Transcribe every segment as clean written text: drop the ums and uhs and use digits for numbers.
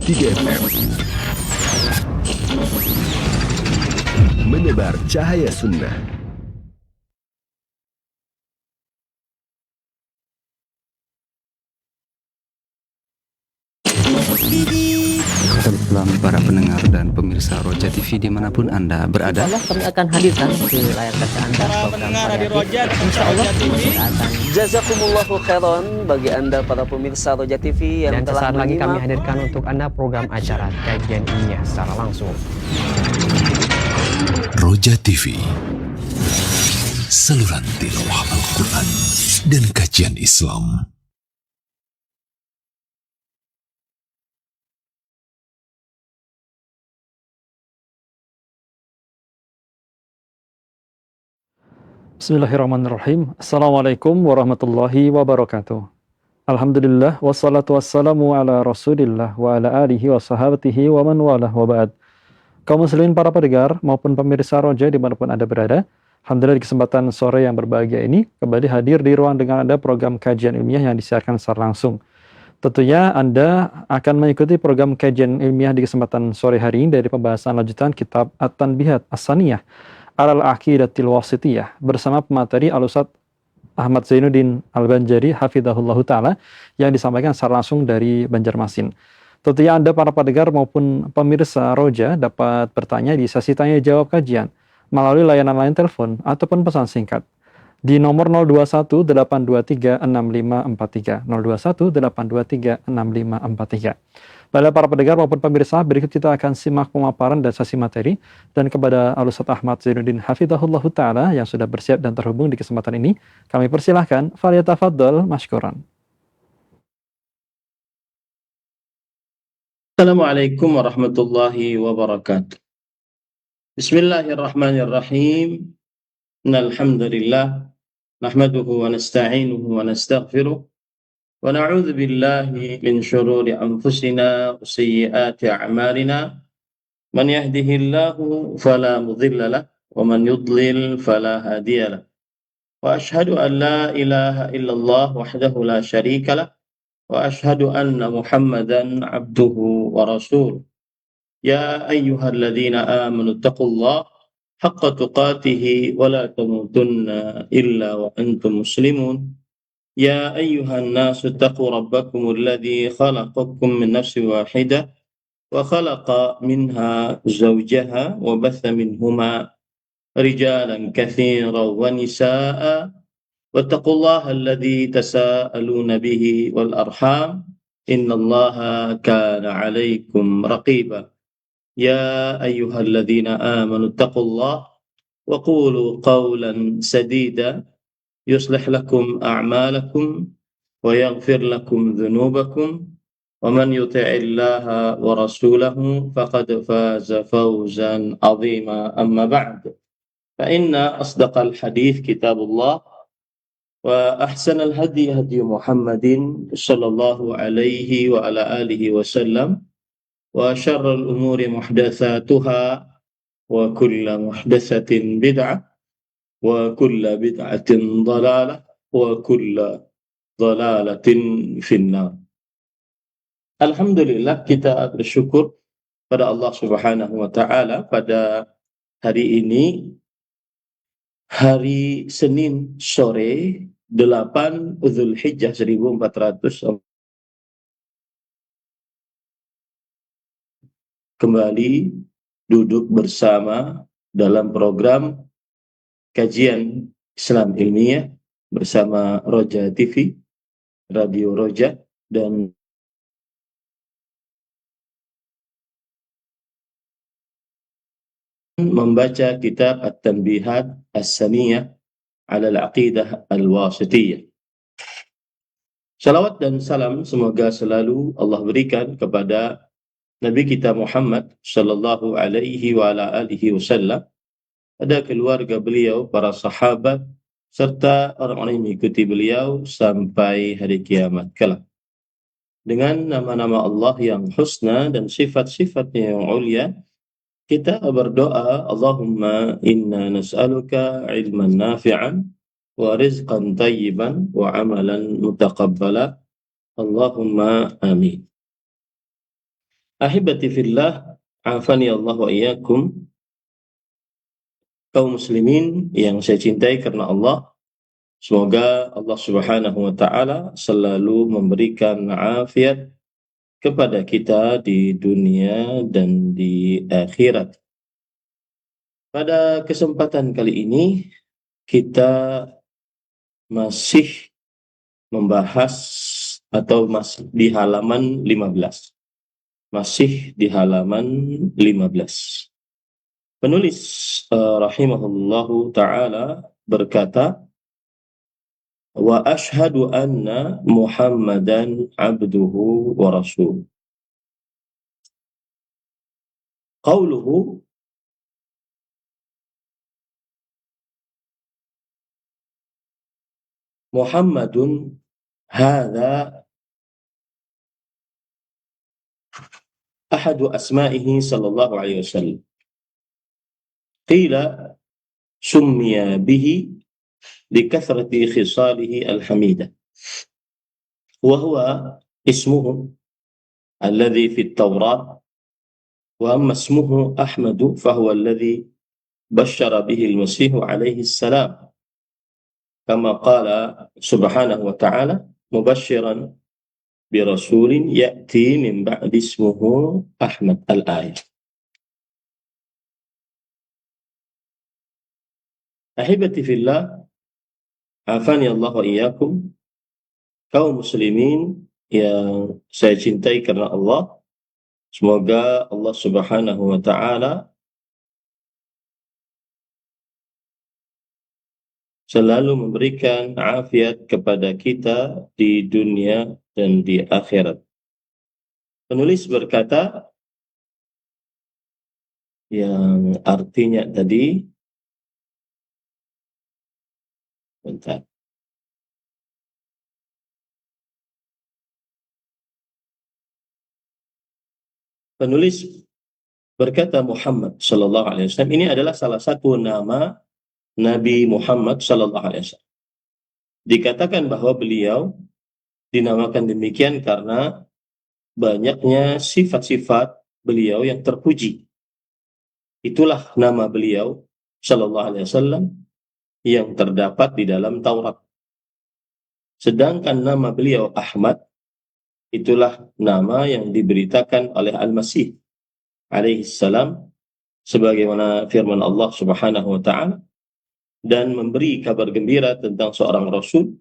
103 FM. Menebar cahaya sunnah. Salam para pendengar dan pemirsa Roja TV dimanapun Anda berada. Insyaallah kami akan hadirkan di layar kaca Anda program variatif. Insyaallah kita akan Jazakumullahu khairan bagi Anda para pemirsa Roja TV yang dan telah sesaat lagi kami menyimak. hadirkan untuk Anda program acara kajian ilmiah secara langsung. Roja TV, saluran tilawah Al-Quran dan kajian Islam. Bismillahirrahmanirrahim. Assalamualaikum warahmatullahi wabarakatuh. Alhamdulillah wassalatu wassalamu ala rasulillah wa ala alihi wa sahabatihi wa man walah wa ba'd. Kaum muslimin para pendengar maupun pemirsa Roja dimanapun Anda berada, alhamdulillah di kesempatan sore yang berbahagia ini kembali hadir di ruang dengan Anda program kajian ilmiah yang disiarkan secara langsung. Tentunya Anda akan mengikuti program kajian ilmiah di kesempatan sore hari ini dari pembahasan lanjutan kitab At-Tanbihat As-Saniyah Alal Aqidatil Wasithiyah bersama pemateri Al-Ustadz Ahmad Zainuddin Al-Banjari hafizahullahu taala yang disampaikan secara langsung dari Banjarmasin. Tentunya Anda para pendengar maupun pemirsa Roja dapat bertanya di sesi tanya jawab kajian melalui layanan line telepon ataupun pesan singkat di nomor 0218236543 0218236543. Pada para pendengar maupun pemirsa, berikut kita akan simak pemaparan dan sesi materi dan kepada Al-Ustadz Ahmad Zainuddin hafizahullahu taala yang sudah bersiap dan terhubung di kesempatan ini, kami persilahkan falyatafaddal mashkuran. Assalamualaikum warahmatullahi wabarakatuh. Bismillahirrahmanirrahim. Innal hamdalillah nahmaduhu wa nasta'inuhu wa nastaghfiruh wa na'udzu billahi min shururi anfusina wa sayyiati a'malina. Man yahdihillahu fala mudilla lahu wa man yudlil fala hadiya lahu. Wa ashhadu an la ilaha illallah wahdahu la syarika lahu wa ashhadu anna Muhammadan abduhu wa rasuluh. Ya ayyuhalladzina amanu taqullaha haqqa tuqatih wa la tamutunna illa wa antum muslimun. Ya ayyuhan nasu taqu rabbakumul ladzi khalaqakum min nafsin wahidah wa khalaqa minha zawjaha wa batha minhuma rijalan katsiran wa nisaa'a wattaqullaha alladzi tasaaluna bihi wal arham innallaha kana 'alaikum raqiba. Ya ayyuhalladzina amanu taqullaha wa qulu qawlan sadida yuslih lakum a'malakum wa yaghfir lakum dhunubakum wa man yuti'illaha wa rasulahu faqad faza fawzan 'azima. Amma ba'd, fa inna asdaqal hadits kitabullah wa ahsanal hadi hadi Muhammadin sallallahu alaihi wa ala alihi wasallam wa syarrul umuri muhdatsatuha wa kullu muhdatsatin bid'ah wa kullu bid'atin dhalalah wa kullu dhalalatin finnar. Alhamdulillah, kita bersyukur pada Allah Subhanahu wa taala pada hari ini, hari Senin sore 8 Dzulhijjah 1400, kembali duduk bersama dalam program kajian Islam ilmiah bersama Roja TV, Radio Roja, dan membaca kitab At-Tanbihat As-Saniyah Alal Aqidah Al-Wasithiyah. Salawat dan salam semoga selalu Allah berikan kepada Nabi kita Muhammad sallallahu alaihi wa ala alihi wasallam, ada keluarga beliau, para sahabat, serta orang-orang yang mengikuti beliau sampai hari kiamat kelak. Dengan nama-nama Allah yang husna dan sifat-sifatnya yang ulia, kita berdoa, Allahumma inna nas'aluka ilman nafi'an wa rizqan tayyiban wa amalan mutaqabbala. Allahumma amin. Ahibati fillah, afani Allah wa iyyakum, kaum muslimin yang saya cintai karena Allah. Semoga Allah Subhanahu wa taala selalu memberikan afiat kepada kita di dunia dan di akhirat. Pada kesempatan kali ini kita masih membahas atau masih di halaman 15. Masih di halaman 15. Penulis rahimahullahu taala berkata, wa ashhadu anna Muhammadan abduhu wa rasul. Qauluhu Muhammadun hadha ahadu asma'ihi sallallahu alaihi wasallam. Qila summiya bihi likathrati khisalihi alhamida. Wa huwa ismuhu alladhi fi at-Tawrat, wa amma ismuhu Ahmadu fahuwa alladhi bashara bihi al-Masih alaihi salam. Kama qala subhanahu wa ta'ala mubashiran birasulin ya'ti min ba'di ismuhu Ahmad, al-ayah. Ahibati fillah, afani Allah wa iyyakum, kaum muslimin yang saya cintai karena Allah. Semoga Allah Subhanahu wa taala selalu memberikan afiat kepada kita di dunia dan di akhirat. Penulis berkata, yang artinya tadi, bentar. Penulis berkata Muhammad sallallahu alaihi wasallam ini adalah salah satu nama Nabi Muhammad sallallahu alaihi wasallam. Dikatakan bahwa beliau dinamakan demikian karena banyaknya sifat-sifat beliau yang terpuji. Itulah nama beliau sallallahu alaihi wasallam yang terdapat di dalam Taurat. Sedangkan nama beliau Ahmad, itulah nama yang diberitakan oleh Al-Masih alaihi salam sebagaimana firman Allah Subhanahu wa taala, dan memberi kabar gembira tentang seorang rasul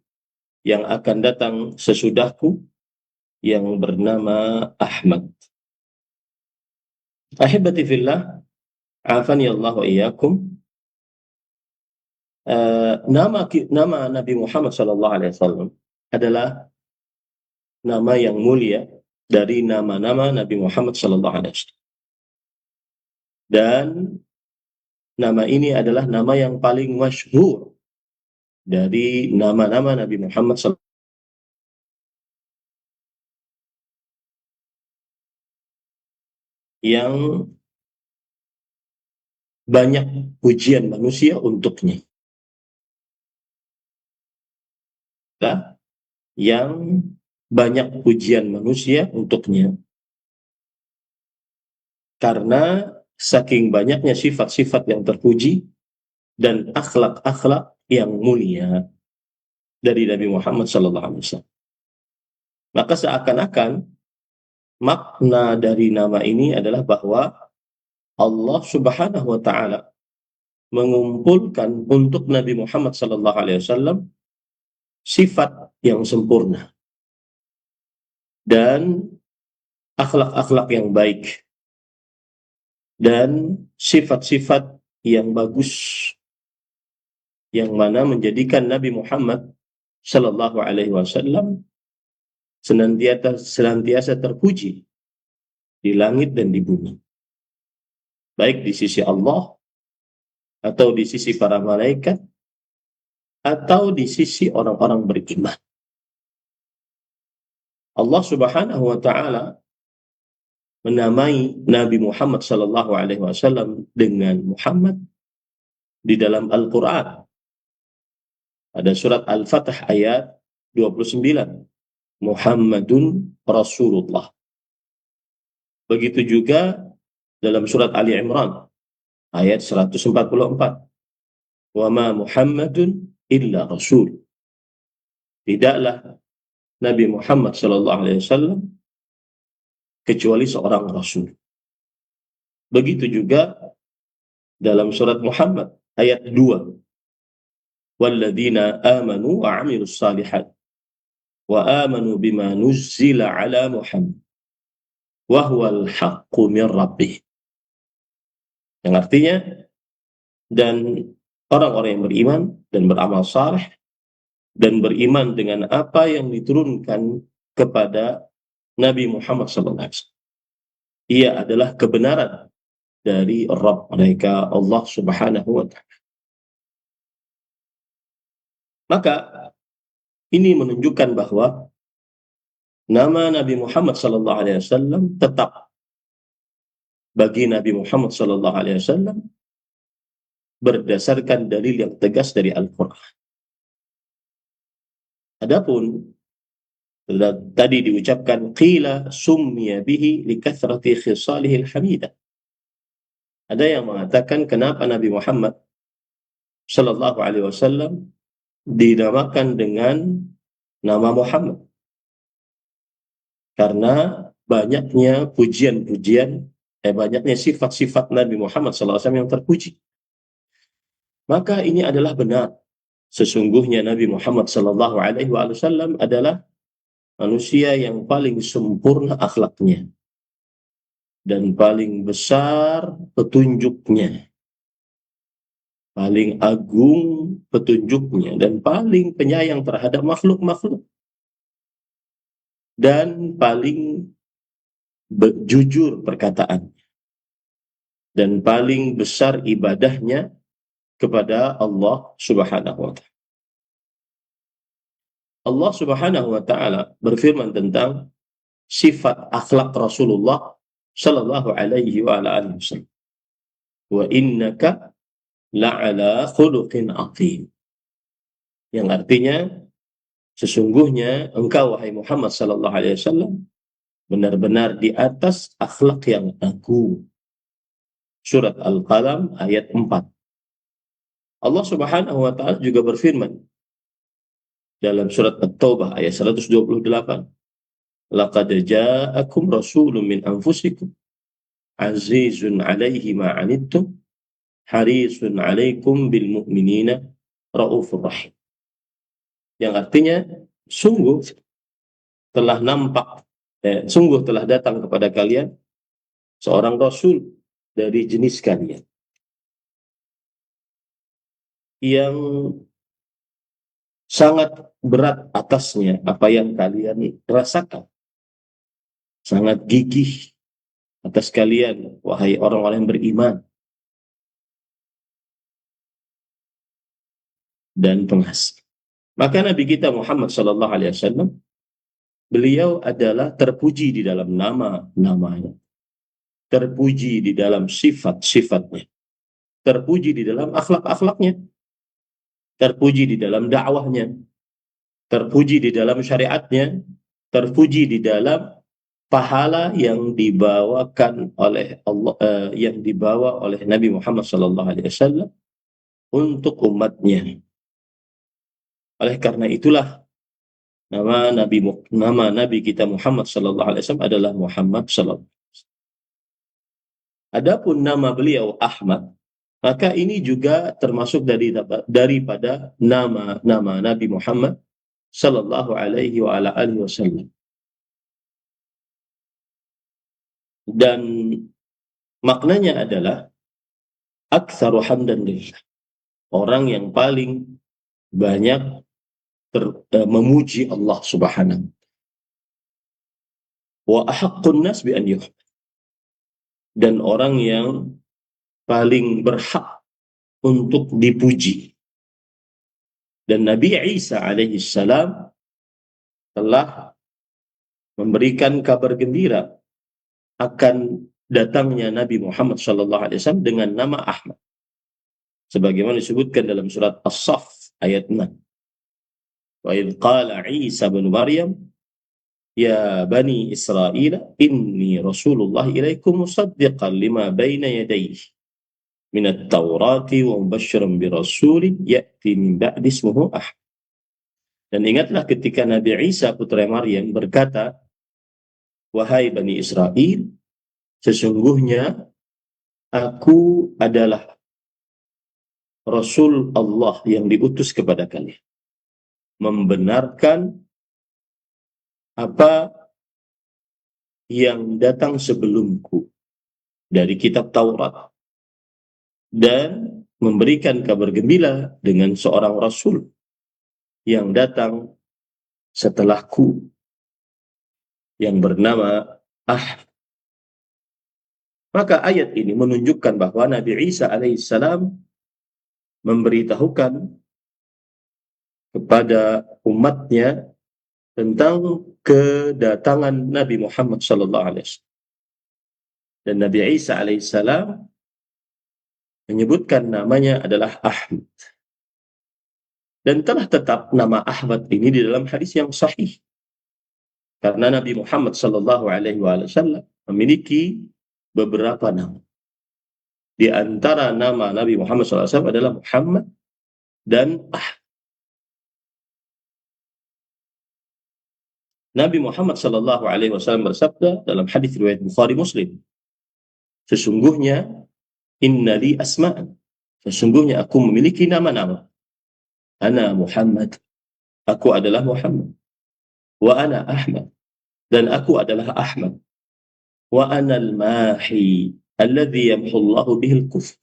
yang akan datang sesudahku yang bernama Ahmad. Ahibati fillah, afani Allah wa iyyakum. Nama Nabi Muhammad sallallahu alaihi wasallam adalah nama yang mulia dari nama-nama Nabi Muhammad sallallahu alaihi wasallam. Dan nama ini adalah nama yang paling masyhur dari nama-nama Nabi Muhammad sallallahu alaihi wasallam yang banyak pujian manusia untuknya. Yang banyak pujian manusia untuknya karena saking banyaknya sifat-sifat yang terpuji dan akhlak-akhlak yang mulia dari Nabi Muhammad SAW. Maka seakan-akan makna dari nama ini adalah bahwa Allah Subhanahu wa taala mengumpulkan untuk Nabi Muhammad SAW sifat yang sempurna dan akhlak-akhlak yang baik dan sifat-sifat yang bagus yang mana menjadikan Nabi Muhammad sallallahu alaihi wasallam senantiasa terpuji di langit dan di bumi, baik di sisi Allah atau di sisi para malaikat atau di sisi orang-orang beriman. Allah Subhanahu wa taala menamai Nabi Muhammad sallallahu alaihi wasallam dengan Muhammad di dalam Al-Qur'an. Ada surat Al-Fatah ayat 29. Muhammadun Rasulullah. Begitu juga dalam surat Ali Imran ayat 144. Wa ma Muhammadun illa rasul. Tidaklah Nabi Muhammad sallallahu alaihi wasallam kecuali seorang rasul. Begitu juga dalam surat Muhammad ayat 2. Walladzina amanu wa 'amilus shalihat wa amanu bima nuzzila ala Muhammad wa huwal haqqu min rabbih. Yang artinya, dan orang-orang yang beriman dan beramal saleh dan beriman dengan apa yang diturunkan kepada Nabi Muhammad SAW. Ia adalah kebenaran dari Rabb mereka, Allah Subhanahu wa Ta'ala. Maka ini menunjukkan bahwa nama Nabi Muhammad SAW tetap bagi Nabi Muhammad SAW berdasarkan dalil yang tegas dari Al-Quran. Adapun tadi diucapkan qila summiya bihi likathrati khisalihil hamidah. Ada yang mengatakan kenapa Nabi Muhammad sallallahu alaihi wasallam dinamakan dengan nama Muhammad? Karena banyaknya pujian-pujian, banyaknya sifat-sifat Nabi Muhammad sallallahu alaihi wasallam yang terpuji. Maka ini adalah benar. Sesungguhnya Nabi Muhammad sallallahu alaihi wasallam adalah manusia yang paling sempurna akhlaknya dan paling besar petunjuknya, paling agung petunjuknya, dan paling penyayang terhadap makhluk-makhluk, dan paling jujur perkataannya, dan paling besar ibadahnya kepada Allah Subhanahu wa Ta'ala. Allah Subhanahu wa Ta'ala berfirman tentang sifat akhlak Rasulullah sallallahu alaihi wa alihi wasallam. Wa innaka la'ala khuluqin azim. Yang artinya, sesungguhnya engkau wahai Muhammad sallallahu alaihi wasallam benar-benar di atas akhlak yang agung. Surat Al-Qalam ayat 4. Allah Subhanahu wa Ta'ala juga berfirman dalam surat At-Taubah ayat 128. Laqad ja'akum rasulun min anfusikum azizun 'alaihi ma 'anittum harisun 'alaikum bil mu'minina raufur rahim. Yang artinya sungguh telah datang kepada kalian seorang rasul dari jenis kalian yang sangat berat atasnya apa yang kalian rasakan, sangat gigih atas kalian wahai orang-orang yang beriman, dan pengasih. Maka Nabi kita Muhammad sallallahu alaihi wasallam, beliau adalah terpuji di dalam nama-namanya, terpuji di dalam sifat-sifatnya, terpuji di dalam akhlak-akhlaknya, terpuji di dalam dakwahnya, terpuji di dalam syariatnya, terpuji di dalam pahala yang dibawakan oleh Allah, yang dibawa oleh Nabi Muhammad SAW untuk umatnya. Oleh karena itulah nama Nabi kita Muhammad SAW adalah Muhammad SAW. Adapun nama beliau Ahmad, maka ini juga termasuk daripada nama Nabi Muhammad sallallahu alaihi wa ala alihi wasallam. Dan maknanya adalah aktsaru hamdan lillah. Orang yang paling banyak memuji Allah Subhanahu wa ahaqqun nas bi an yuhmad. Dan orang yang paling berhak untuk dipuji. Dan Nabi Isa alaihi salam telah memberikan kabar gembira akan datangnya Nabi Muhammad SAW dengan nama Ahmad. Sebagaimana disebutkan dalam surat As-Saff ayat 6. Wa idh qala Isa bin Maryam Ya Bani Israel, inni Rasulullah ilaikum musaddiqan lima baina yadayhi min at-taurati wa mubasysyiran bi rasulin ya'ti min ba'di ismuhu Ahmad. Dan ingatlah ketika Nabi Isa putra Maryam berkata, wahai Bani Israel, sesungguhnya aku adalah Rasul Allah yang diutus kepada kalian, membenarkan apa yang datang sebelumku dari kitab Taurat dan memberikan kabar gembira dengan seorang Rasul yang datang setelahku yang bernama Ahmad. Maka ayat ini menunjukkan bahwa Nabi Isa alaihissalam memberitahukan kepada umatnya tentang kedatangan Nabi Muhammad sallallahu alaihi wasallam. Dan Nabi Isa alaihissalam menyebutkan namanya adalah Ahmad. Dan telah tetap nama Ahmad ini di dalam hadis yang sahih. Karena Nabi Muhammad sallallahu alaihi wasallam memiliki beberapa nama. Di antara nama Nabi Muhammad sallallahu alaihi wasallam adalah Muhammad dan Ahmad. Nabi Muhammad sallallahu alaihi wasallam bersabda dalam hadis riwayat Bukhari Muslim, sesungguhnya inna li asma'an, sesungguhnya aku memiliki nama-nama. Ana Muhammad, aku adalah Muhammad. Wa ana Ahmad, dan aku adalah Ahmad. Wa ana al-mahi alladhi yamhu Allahu bihil kufr,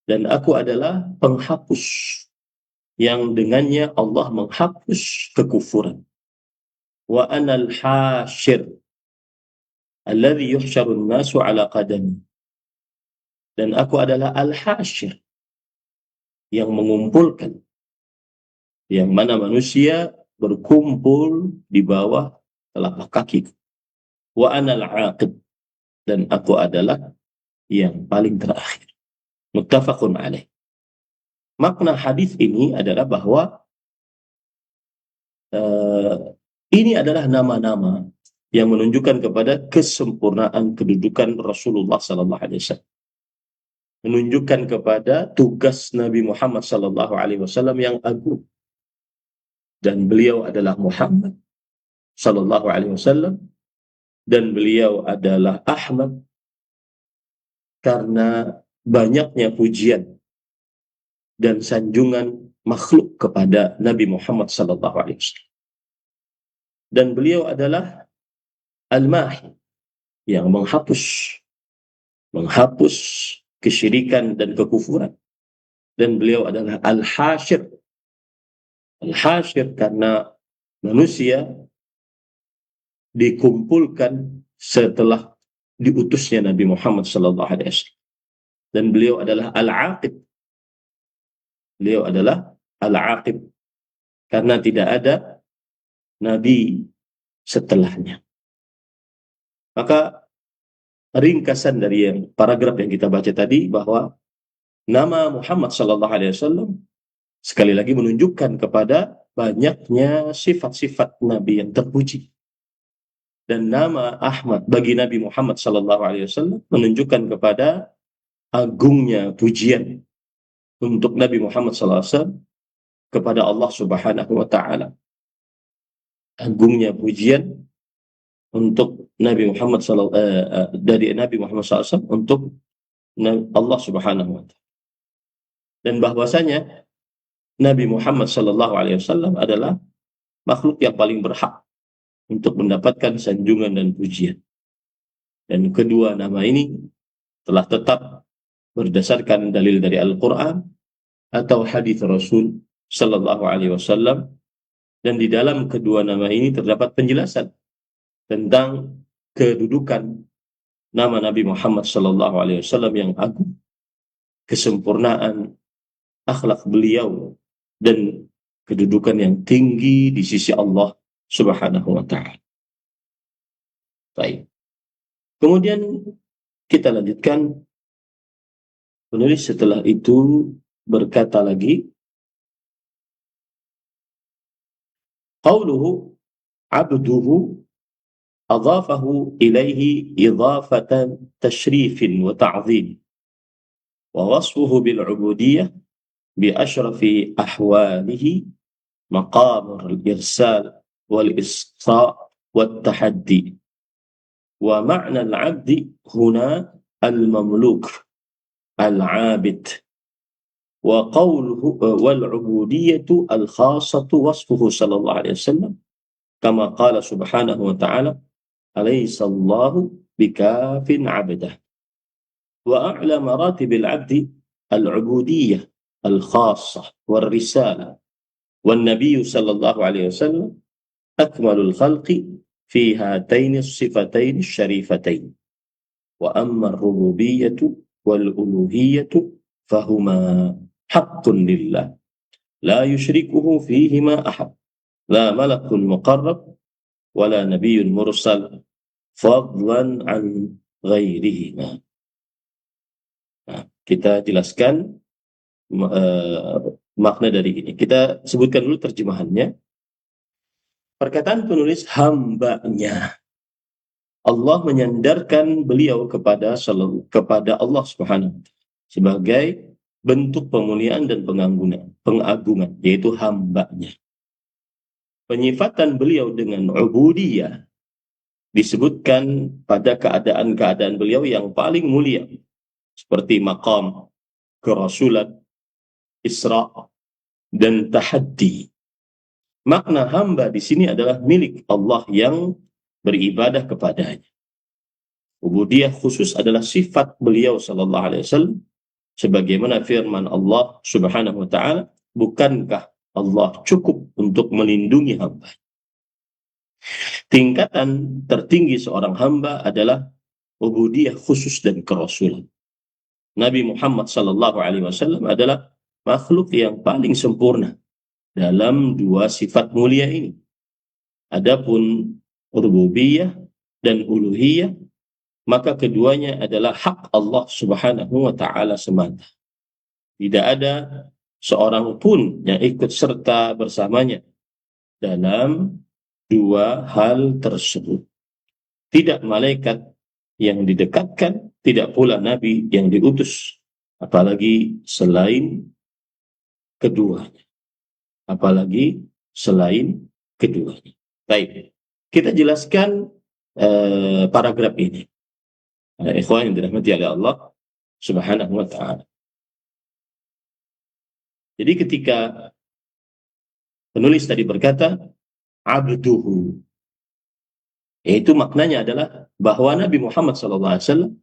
dan aku adalah penghapus yang dengannya Allah menghapus kekufuran. Wa ana al-hashir alladhi yuhsyaru an-nasu ala qadami, dan aku adalah al-hashir yang mengumpulkan, yang mana manusia berkumpul di bawah telapak kaki. Wa ana al-aqib, dan aku adalah yang paling terakhir. Muttafaqun alaih. Makna hadis ini adalah bahwa ini adalah nama-nama yang menunjukkan kepada kesempurnaan kedudukan Rasulullah sallallahu alaihi wasallam. Menunjukkan kepada tugas Nabi Muhammad sallallahu alaihi wasallam yang agung. Dan beliau adalah Muhammad sallallahu alaihi wasallam, dan beliau adalah Ahmad karena banyaknya pujian dan sanjungan makhluk kepada Nabi Muhammad sallallahu alaihi wasallam. Dan beliau adalah Al-Mahi, yang menghapus kesyirikan dan kekufuran. Dan beliau adalah Al-Hashir, Al-Hashir karena manusia dikumpulkan setelah diutusnya Nabi Muhammad sallallahu alaihi wasallam. Dan beliau adalah Al-Aqib, beliau adalah Al-Aqib karena tidak ada Nabi setelahnya. Maka ringkasan dari yang paragraf yang kita baca tadi, bahwa nama Muhammad sallallahu alaihi wasallam sekali lagi menunjukkan kepada banyaknya sifat-sifat Nabi yang terpuji. Dan nama Ahmad bagi Nabi Muhammad sallallahu alaihi wasallam menunjukkan kepada agungnya pujian untuk Nabi Muhammad sallallahu alaihi wasallam kepada Allah Subhanahu wa taala. Agungnya pujian untuk Nabi Muhammad dari Nabi Muhammad SAW untuk Allah Subhanahu wa taala. Dan bahwasanya Nabi Muhammad sallallahu alaihi wasallam adalah makhluk yang paling berhak untuk mendapatkan sanjungan dan pujian. Dan kedua nama ini telah tetap berdasarkan dalil dari Al-Quran atau hadis Rasul sallallahu alaihi wasallam. Dan di dalam kedua nama ini terdapat penjelasan tentang kedudukan nama Nabi Muhammad sallallahu alaihi wasallam yang agung, kesempurnaan akhlak beliau, dan kedudukan yang tinggi di sisi Allah Subhanahu wa taala. Baik. Kemudian kita lanjutkan. Penulis setelah itu berkata lagi, qauluhu abduhu أضافه إليه إضافة تشريف وتعظيم، ووصفه بالعبودية بأشرف أحواله مقام الإرسال والإسراء والتحدي. ومعنى العبد هنا المملوك العابد، وقوله والعبودية الخاصة وصفه صلى الله عليه وسلم كما قال سبحانه وتعالى أليس الله بكاف عبده. وأعلى مراتب العبد العبودية الخاصة والرسالة، والنبي صلى الله عليه وسلم أكمل الخلق في هاتين الصفتين الشريفتين. وأما الربوبية والألوهية فهما حق لله لا يشركه فيهما أحد، لا ملك مقرب ولا نبي مرسل fadlan an ghairihima. Nah, kita jelaskan makna dari ini. Kita sebutkan dulu terjemahannya. Perkataan penulis hambanya. Allah menyandarkan beliau kepada Allah Subhanahu wa ta'ala sebagai bentuk pemuliaan dan pengagungan, yaitu hambanya. Penyifatan beliau dengan ubudiyah disebutkan pada keadaan-keadaan beliau yang paling mulia, seperti maqam, kerasulan, Isra, dan tahaddi. Makna hamba di sini adalah milik Allah yang beribadah kepadanya. Ubudiyah khusus adalah sifat beliau sallallahu alaihi wasallam, sebagaimana firman Allah Subhanahu wa ta'ala, bukankah Allah cukup untuk melindungi hamba? Tingkatan tertinggi seorang hamba adalah ubudiyah khusus dan kerasulan. Nabi Muhammad sallallahu alaihi wasallam adalah makhluk yang paling sempurna dalam dua sifat mulia ini. Adapun rububiyah dan uluhiyah, maka keduanya adalah hak Allah Subhanahu wa ta'ala semata. Tidak ada seorang pun yang ikut serta bersamanya dalam dua hal tersebut. Tidak malaikat yang didekatkan, tidak pula nabi yang diutus, apalagi selain keduanya. Baik, kita jelaskan paragraf ini. Ikhwan yang dirahmati oleh Allah Subhanahu wa ta'ala. Jadi ketika penulis tadi berkata abduhu, yaitu maknanya adalah bahwa Nabi Muhammad SAW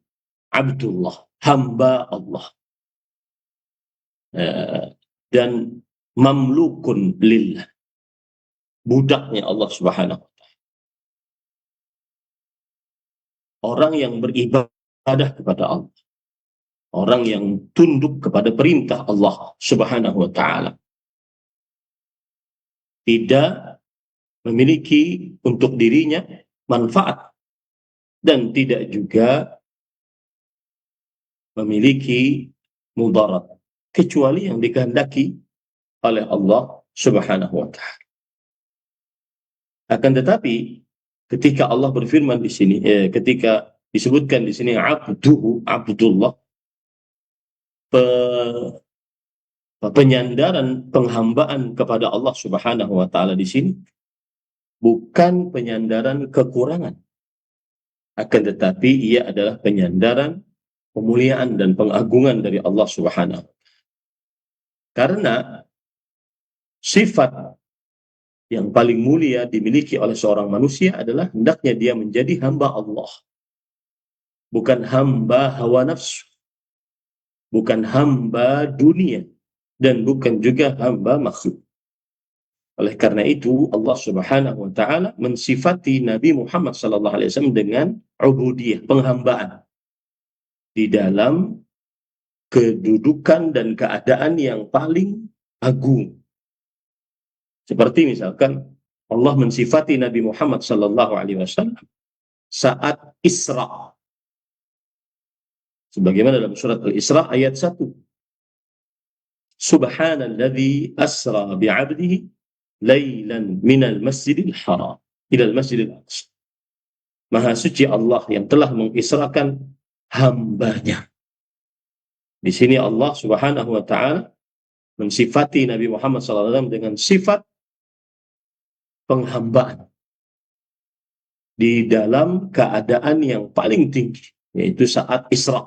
Abdullah, hamba Allah, dan mamlukun lillah, budaknya Allah Subhanahu wa ta'ala, orang yang beribadah kepada Allah, orang yang tunduk kepada perintah Allah Subhanahu wa ta'ala, tidak memiliki untuk dirinya manfaat dan tidak juga memiliki mudarat kecuali yang dikehendaki oleh Allah Subhanahu wa ta'ala. Akan tetapi ketika Allah berfirman di sini, ketika disebutkan di sini abduhu, Abdullah, penyandaran penghambaan kepada Allah Subhanahu wa ta'ala di sini bukan penyandaran kekurangan, akan tetapi ia adalah penyandaran pemuliaan dan pengagungan dari Allah Subhanahu wa ta'ala. Karena sifat yang paling mulia dimiliki oleh seorang manusia adalah hendaknya dia menjadi hamba Allah, bukan hamba hawa nafsu, bukan hamba dunia, dan bukan juga hamba makhluk. Oleh karena itu Allah Subhanahu wa ta'ala mensifati Nabi Muhammad sallallahu alaihi wasallam dengan ubudiyah, penghambaan, di dalam kedudukan dan keadaan yang paling agung. Seperti misalkan Allah mensifati Nabi Muhammad sallallahu alaihi wasallam saat Isra, sebagaimana dalam surat Al-Isra ayat 1. Subhanalladzi asra bi'abdihi lailan minal masjidil haram ilal masjidil aqsa. Maha suci Allah yang telah mengisrakan hambanya. Di sini Allah Subhanahu wa Ta'ala mensifati Nabi Muhammad SAW dengan sifat penghambaan di dalam keadaan yang paling tinggi, yaitu saat Isra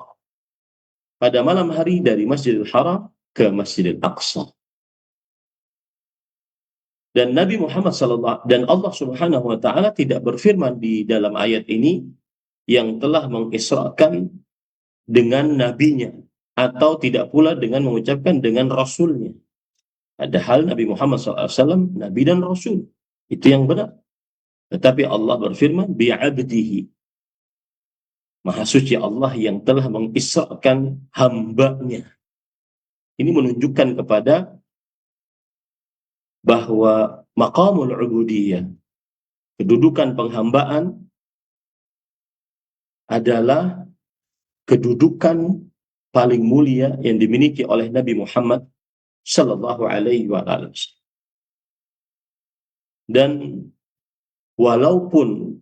pada malam hari dari Masjidil Haram ke Masjidil Aqsa. Dan Nabi Muhammad SAW dan Allah Subhanahu wa Ta'ala tidak berfirman di dalam ayat ini yang telah mengisrakan dengan nabinya, atau tidak pula dengan mengucapkan dengan rasulnya. Padahal Nabi Muhammad SAW nabi dan rasul, itu yang benar. Tetapi Allah berfirman bi'abdihi, Maha suci Allah yang telah mengisrakan hambanya. Ini menunjukkan kepada bahwa maqamul ubudiyah, kedudukan penghambaan, adalah kedudukan paling mulia yang dimiliki oleh Nabi Muhammad sallallahu alaihi wasallam. Dan walaupun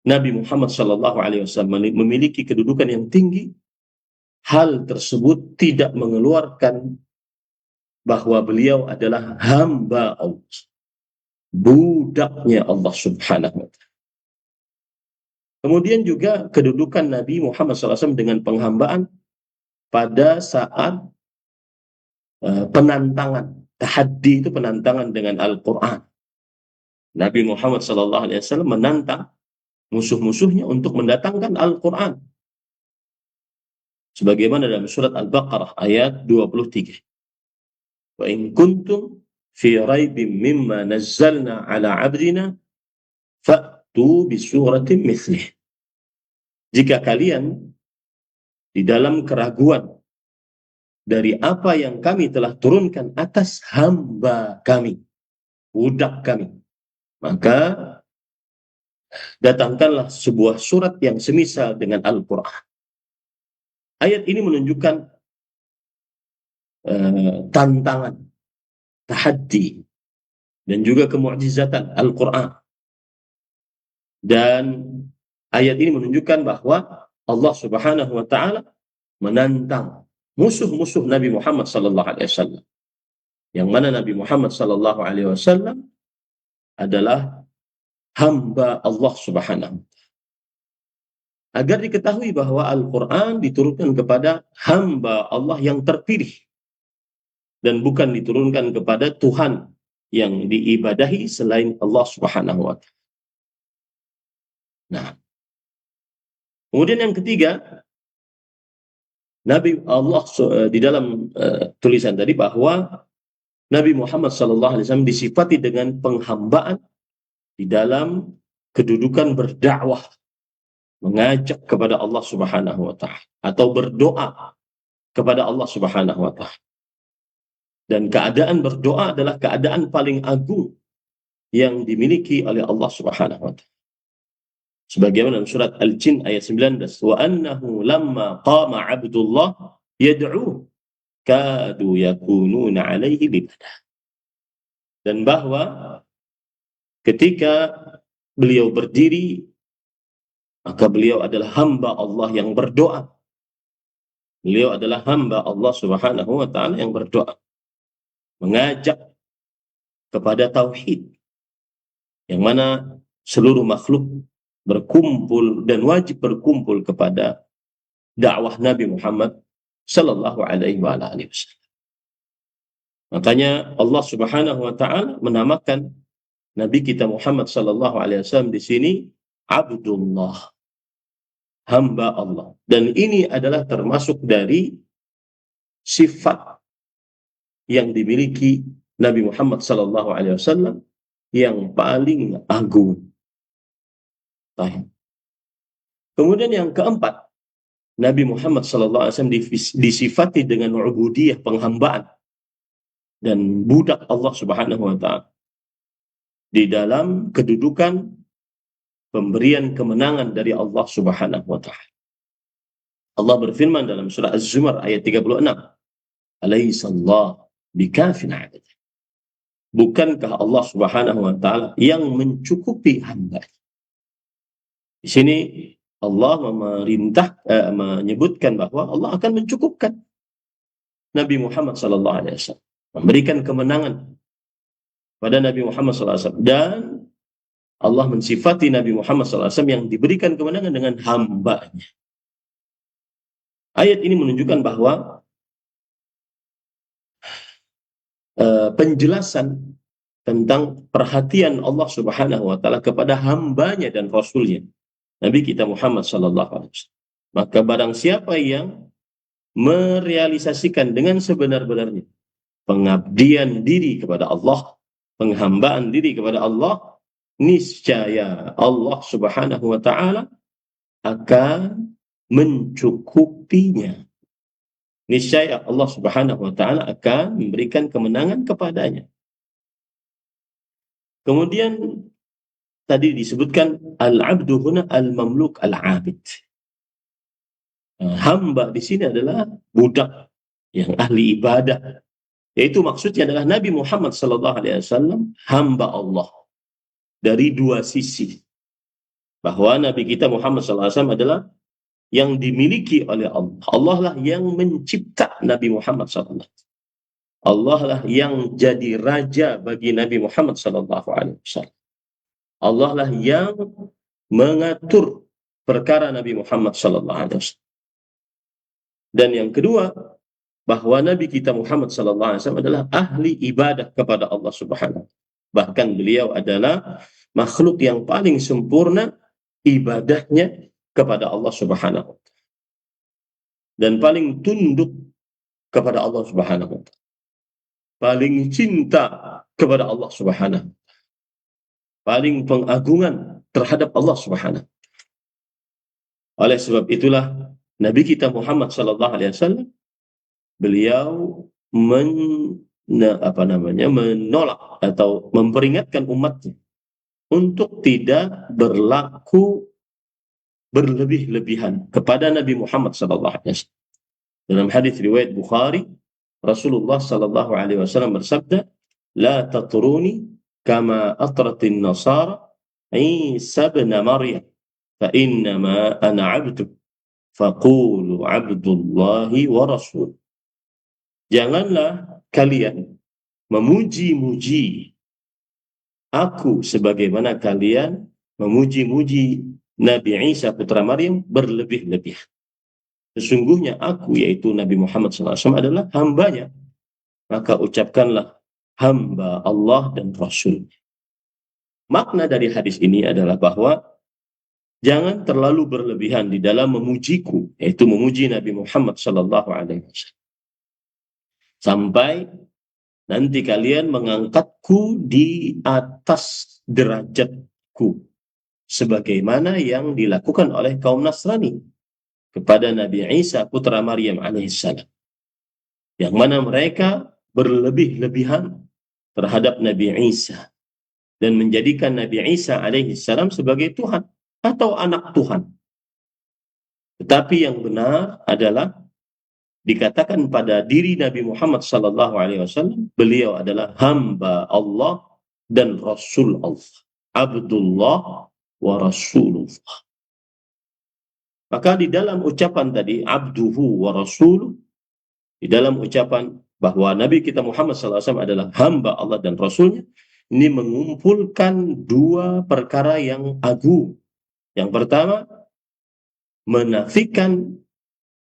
Nabi Muhammad sallallahu alaihi wasallam memiliki kedudukan yang tinggi, hal tersebut tidak mengeluarkan bahwa beliau adalah hamba Allah, budaknya Allah Subhanahu wa Ta'ala. Kemudian juga kedudukan Nabi Muhammad SAW dengan penghambaan pada saat penantangan, tahaddi itu penantangan dengan Al-Quran. Nabi Muhammad SAW menantang musuh-musuhnya untuk mendatangkan Al-Quran. Sebagaimana dalam surat Al-Baqarah ayat 23. Wa in kuntum fi raibin mimma nazzalna ala abdina fa'tu bi suratin mithlih. Jika kalian di dalam keraguan dari apa yang kami telah turunkan atas hamba kami, budak kami, maka datangkanlah sebuah surat yang semisal dengan Al-Quran. Ayat ini menunjukkan tantangan, tahaddi, dan juga kemu'jizatan Al-Quran. Dan ayat ini menunjukkan bahwa Allah Subhanahu wa Ta'ala menantang musuh-musuh Nabi Muhammad sallallahu alaihi wasallam, yang mana Nabi Muhammad sallallahu alaihi wasallam adalah hamba Allah Subhanahu. Agar diketahui bahwa Al-Quran diturunkan kepada hamba Allah yang terpilih, dan bukan diturunkan kepada Tuhan yang diibadahi selain Allah Subhanahu wa Ta'ala. Nah, kemudian yang ketiga, Nabi Allah di dalam tulisan tadi bahwa Nabi Muhammad SAW disifati dengan penghambaan di dalam kedudukan berdakwah, mengajak kepada Allah Subhanahu wa Ta'ala, atau berdoa kepada Allah Subhanahu wa Ta'ala. Dan keadaan berdoa adalah keadaan paling agung yang dimiliki oleh Allah Subhanahu wa Ta'ala. Sebagaimana dalam surat Al-Jin ayat 19, wa annahu lamma qama abdullah yad'u kadu yakununa alaihi libadah. Dan bahwa ketika beliau berdiri, maka beliau adalah hamba Allah yang berdoa. Beliau adalah hamba Allah Subhanahu wa Ta'ala yang berdoa, mengajak kepada tauhid, yang mana seluruh makhluk berkumpul dan wajib berkumpul kepada dakwah Nabi Muhammad sallallahu alaihi wasallam. Makanya Allah Subhanahu wa Ta'ala menamakan Nabi kita Muhammad sallallahu alaihi wasallam di sini Abdullah, hamba Allah. Dan ini adalah termasuk dari sifat yang dimiliki Nabi Muhammad sallallahu alaihi wasallam yang paling agung. Kemudian yang keempat, Nabi Muhammad sallallahu alaihi wasallam disifati dengan ubudiyah, penghambaan dan budak Allah Subhanahu wa Ta'ala di dalam kedudukan pemberian kemenangan dari Allah Subhanahu wa Ta'ala. Allah berfirman dalam surah Az-Zumar ayat 36, Alaihissallah bikafin abad. Bukankah Allah Subhanahu wa Ta'ala yang mencukupi hamba? Di sini Allah menyebutkan bahwa Allah akan mencukupkan Nabi Muhammad SAW, memberikan kemenangan pada Nabi Muhammad SAW, dan Allah mensifati Nabi Muhammad SAW yang diberikan kemenangan dengan hambanya. Ayat ini menunjukkan bahwa penjelasan tentang perhatian Allah Subhanahu wa Ta'ala kepada hambanya dan rasulnya, Nabi kita Muhammad SAW. Maka barang siapa yang merealisasikan dengan sebenar-benarnya pengabdian diri kepada Allah, penghambaan diri kepada Allah, niscaya Allah Subhanahu wa Ta'ala akan mencukupinya. Niscaya Allah Subhanahu wa Ta'ala akan memberikan kemenangan kepadanya. Kemudian tadi disebutkan al-abdu huna al-mamluk al-abid. Hamba di sini adalah budak yang ahli ibadah. Yaitu maksudnya adalah Nabi Muhammad SAW hamba Allah. Dari dua sisi. Bahwa Nabi kita Muhammad SAW adalah yang dimiliki oleh Allah. Allah lah yang mencipta Nabi Muhammad SAW. Allah lah yang jadi raja bagi Nabi Muhammad SAW. Allah lah yang mengatur perkara Nabi Muhammad SAW. Dan yang kedua, bahwa Nabi kita Muhammad SAW adalah ahli ibadah kepada Allah Subhanahu. Bahkan beliau adalah makhluk yang paling sempurna ibadahnya kepada Allah Subhanahu wa Ta'ala, dan paling tunduk kepada Allah Subhanahu wa Ta'ala, paling cinta kepada Allah Subhanahu wa Ta'ala, paling pengagungan terhadap Allah Subhanahu wa Ta'ala. Oleh sebab itulah Nabi kita Muhammad SAW, beliau menolak atau memperingatkan umatnya untuk tidak berlaku berlebih-lebihan kepada Nabi Muhammad SAW. Dalam hadis riwayat Bukhari, Rasulullah SAW bersabda, "La tatruni kama atratin nasara Isa bin Maryam, fa innama ana 'abdu, faqulu 'abdullahi wa rasul." Janganlah kalian memuji-muji aku sebagaimana kalian memuji-muji Nabi Isa putra Maryam berlebih-lebihan. Sesungguhnya aku, yaitu Nabi Muhammad SAW, adalah hambanya. Maka ucapkanlah hamba Allah dan Rasul. Makna dari hadis ini adalah bahwa jangan terlalu berlebihan di dalam memujiku, yaitu memuji Nabi Muhammad SAW. Sampai nanti kalian mengangkatku di atas derajatku, sebagaimana yang dilakukan oleh kaum Nasrani kepada Nabi Isa putra Maryam alaihissalam, yang mana mereka berlebih-lebihan terhadap Nabi Isa dan menjadikan Nabi Isa alaihissalam sebagai Tuhan atau anak Tuhan. Tetapi yang benar adalah dikatakan pada diri Nabi Muhammad SAW, beliau adalah hamba Allah dan Rasul Allah, Abdullah wa Rasulullah. Maka di dalam ucapan tadi abduhu wa rasuluh, di dalam ucapan bahwa Nabi kita Muhammad SAW adalah hamba Allah dan Rasulnya, ini mengumpulkan dua perkara yang agung. Yang pertama, menafikan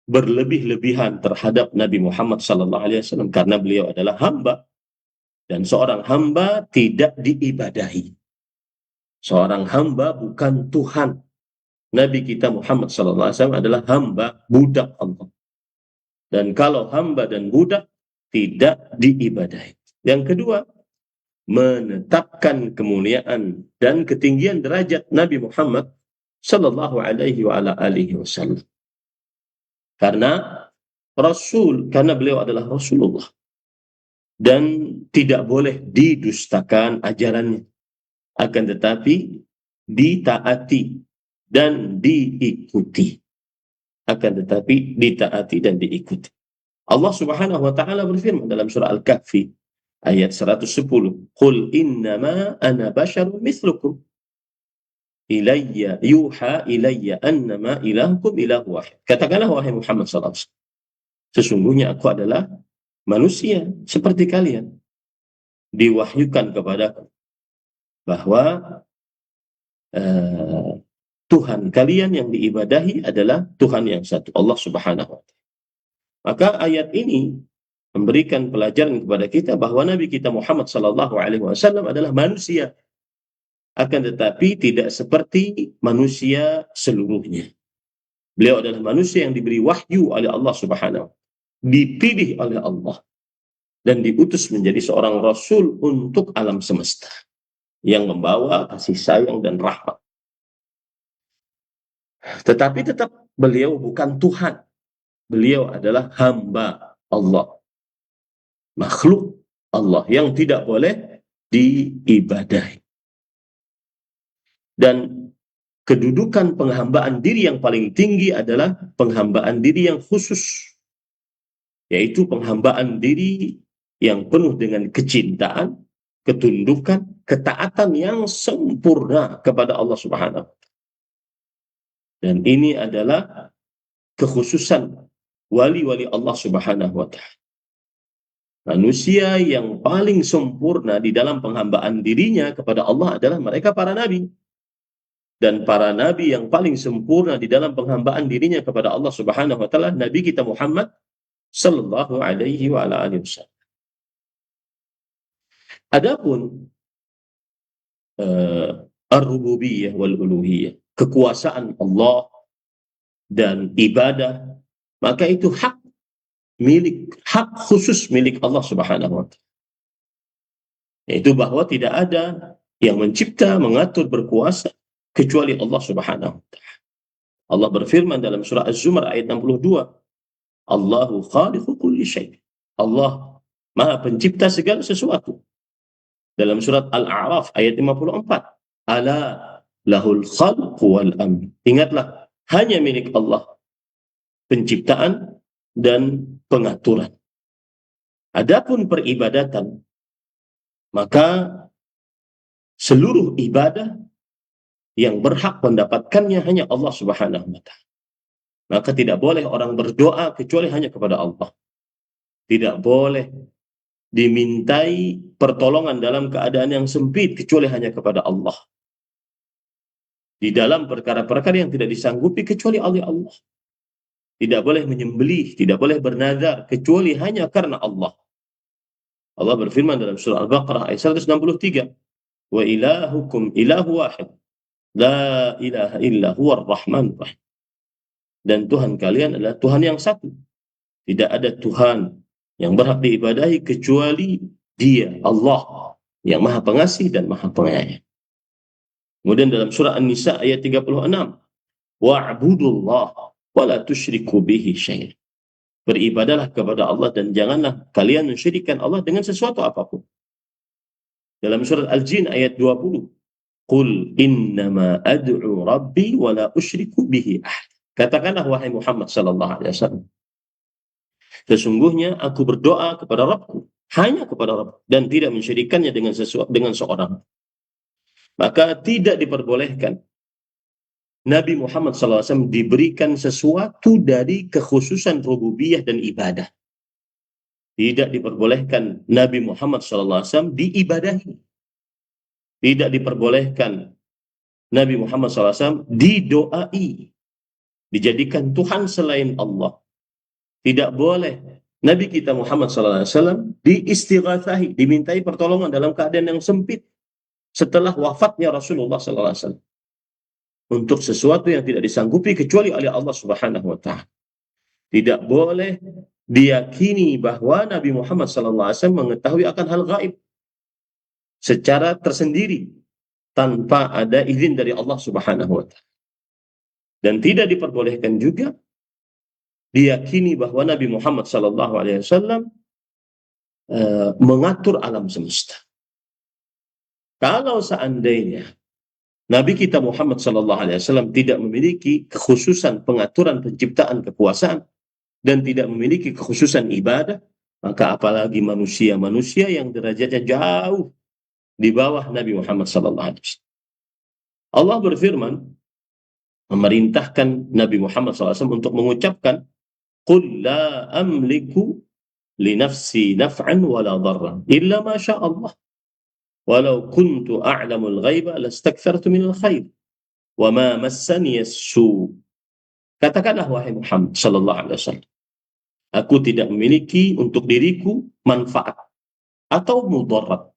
berlebih-lebihan terhadap Nabi Muhammad SAW karena beliau adalah hamba, dan seorang hamba tidak diibadahi. Seorang hamba bukan Tuhan. Nabi kita Muhammad SAW adalah hamba, budak Allah. Dan kalau hamba dan budak tidak diibadahi. Yang kedua, menetapkan kemuliaan dan ketinggian derajat Nabi Muhammad SAW. Karena karena beliau adalah Rasulullah. Dan tidak boleh didustakan ajarannya. Akan tetapi ditaati dan diikuti. Akan tetapi ditaati dan diikuti. Allah Subhanahu wa Ta'ala berfirman dalam surah Al-Kahfi ayat 110, "Qul innama ana basyarum mithlukum." ilayya yuha ilayya annama ilahukum ilahu wahid. Katakanlah wahai Muhammad sallallahu alaihi wasallam, sesungguhnya aku adalah manusia seperti kalian. Diwahyukan kepadaku bahwa Tuhan kalian yang diibadahi adalah Tuhan yang satu, Allah Subhanahu wa ta'ala. Maka ayat ini memberikan pelajaran kepada kita bahwa Nabi kita Muhammad sallallahu alaihi wasallam adalah manusia, akan tetapi tidak seperti manusia seluruhnya. Beliau adalah manusia yang diberi wahyu oleh Allah Subhanahu wa ta'ala, dipilih oleh Allah dan diutus menjadi seorang rasul untuk alam semesta yang membawa kasih sayang dan rahmat. Tetapi tetap beliau bukan Tuhan. Beliau adalah hamba Allah, makhluk Allah yang tidak boleh diibadahi. Dan kedudukan penghambaan diri yang paling tinggi adalah penghambaan diri yang khusus, yaitu penghambaan diri yang penuh dengan kecintaan, ketundukan, ketaatan yang sempurna kepada Allah Subhanahu wa ta'ala. Dan ini adalah kekhususan wali-wali Allah Subhanahu wa ta'ala. Manusia yang paling sempurna di dalam penghambaan dirinya kepada Allah adalah mereka para nabi. Dan para nabi yang paling sempurna di dalam penghambaan dirinya kepada Allah Subhanahu wa ta'ala, Nabi kita Muhammad sallallahu alaihi wa ala alihi wasallam. Adapun ar-rububiyah wal uluhiyah, kekuasaan Allah dan ibadah, maka itu hak khusus milik Allah Subhanahu wa ta'ala. Yaitu bahwa tidak ada yang mencipta, mengatur, berkuasa kecuali Allah Subhanahu wa ta'ala. Allah berfirman dalam surah Az-Zumar ayat 62, Allahu khaliqu kulli syai'. Allah Maha pencipta segala sesuatu. Dalam surat Al-A'raf ayat 54, ala lahul khalqu wal amr. Ingatlah, hanya milik Allah penciptaan dan pengaturan. Adapun peribadatan, maka seluruh ibadah yang berhak mendapatkannya hanya Allah Subhanahu wa ta'ala. Maka tidak boleh orang berdoa kecuali hanya kepada Allah. Tidak boleh dimintai pertolongan dalam keadaan yang sempit kecuali hanya kepada Allah. Di dalam perkara-perkara yang tidak disanggupi kecuali oleh Allah. Tidak boleh menyembelih, tidak boleh bernazar kecuali hanya karena Allah. Allah berfirman dalam surah Al-Baqarah ayat 163, wa ilahukum ilahu wahid, la ilaha illa huwa ar-Rahman ar-Rahim. Dan Tuhan kalian adalah Tuhan yang satu. Tidak ada Tuhan yang berhak diibadahi kecuali Dia, Allah, yang Maha Pengasih dan Maha Penyayang. Kemudian dalam surah An-Nisa ayat 36, wa'budullah wa la tusyriku bihi syai'an. Beribadalah kepada Allah dan janganlah kalian mensyirikkan Allah dengan sesuatu apapun. Dalam surat Al-Jin ayat 20, qul innama ad'u rabbi wa la usyriku bihi ahad. Katakanlah wahai Muhammad sallallahu alaihi wasallam, sesungguhnya aku berdoa kepada Rabbku, hanya kepada Rabb, dan tidak mensyirikannya dengan seorang. Maka tidak diperbolehkan Nabi Muhammad SAW diberikan sesuatu dari kekhususan rububiyah dan ibadah. Tidak diperbolehkan Nabi Muhammad SAW diibadahi. Tidak diperbolehkan Nabi Muhammad SAW didoai, dijadikan Tuhan selain Allah. Tidak boleh Nabi kita Muhammad SAW diistighatsahi, dimintai pertolongan dalam keadaan yang sempit setelah wafatnya Rasulullah SAW. Untuk sesuatu yang tidak disanggupi kecuali oleh Allah Subhanahu wa ta'ala. Tidak boleh diyakini bahwa Nabi Muhammad SAW mengetahui akan hal gaib secara tersendiri tanpa ada izin dari Allah Subhanahu wa ta'ala. Dan tidak diperbolehkan juga diyakini bahwa Nabi Muhammad SAW mengatur alam semesta. Kalau seandainya Nabi kita Muhammad SAW tidak memiliki kekhususan pengaturan, penciptaan, kekuasaan, dan tidak memiliki kekhususan ibadah, maka apalagi manusia-manusia yang derajatnya jauh di bawah Nabi Muhammad SAW. Allah berfirman, memerintahkan Nabi Muhammad SAW untuk mengucapkan, Qul la amliku li nafsi naf'an wala dharran illa ma sya Allah walau kuntu a'lamul ghaiba lastakthartu minal khair wa ma massani as-su. Katakanlah wahai Muhammad sallallahu alaihi wasallam, aku tidak memiliki untuk diriku manfaat atau mudarat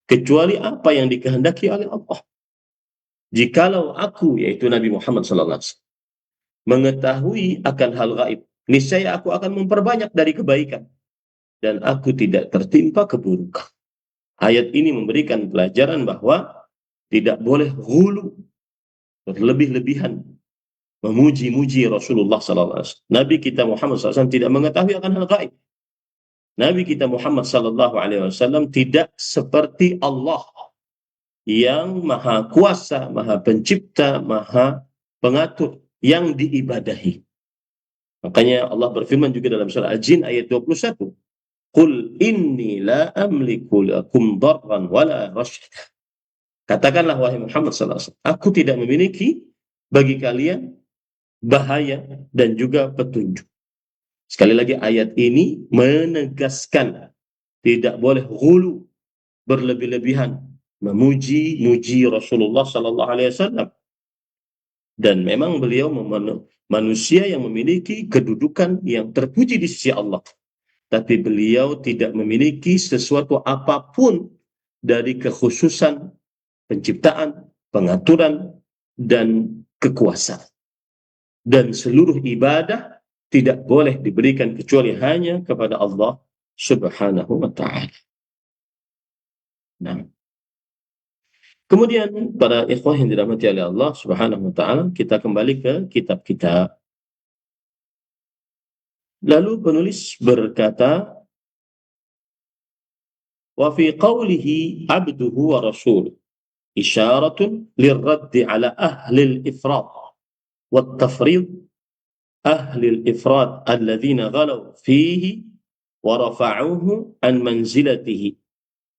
kecuali apa yang dikehendaki oleh Allah. Jikalau aku, yaitu Nabi Muhammad sallallahu alaihi wasallam, mengetahui akan hal gaib, niscaya aku akan memperbanyak dari kebaikan dan aku tidak tertimpa keburukan. Ayat ini memberikan pelajaran bahwa tidak boleh ghulu, berlebih-lebihan memuji-muji Rasulullah sallallahu alaihi wasallam. Nabi kita Muhammad sallallahu alaihi wasallam tidak mengetahui akan hal gaib. Nabi kita Muhammad sallallahu alaihi wasallam tidak seperti Allah yang maha kuasa, maha pencipta, maha pengatur, yang diibadahi. Makanya Allah berfirman juga dalam surah Al-Jin ayat 21, Qul inni la amliku lakum darran wala rasyadah. Katakanlah wahai Muhammad sallallahu alaihi wasallam, aku tidak memiliki bagi kalian bahaya dan juga petunjuk. Sekali lagi ayat ini menegaskan tidak boleh ghulu, berlebih-lebihan memuji-muji Rasulullah sallallahu alaihi wasallam. Dan memang beliau manusia yang memiliki kedudukan yang terpuji di sisi Allah. Tapi beliau tidak memiliki sesuatu apapun dari kekhususan penciptaan, pengaturan, dan kekuasaan. Dan seluruh ibadah tidak boleh diberikan kecuali hanya kepada Allah Subhanahu wa ta'ala. Nah, kemudian para ikhwah yang dirahmati oleh Allah Subhanahu wa ta'ala, kita kembali ke kitab-kitab. Lalu penulis berkata, wa fi qawlihi abduhu wa rasul isyaratun lirraddi ala ahli al-ifrat wa tafrid ahli al-ifrat alladhina ghalaw fihi wa rafa'uhu an manzilatihi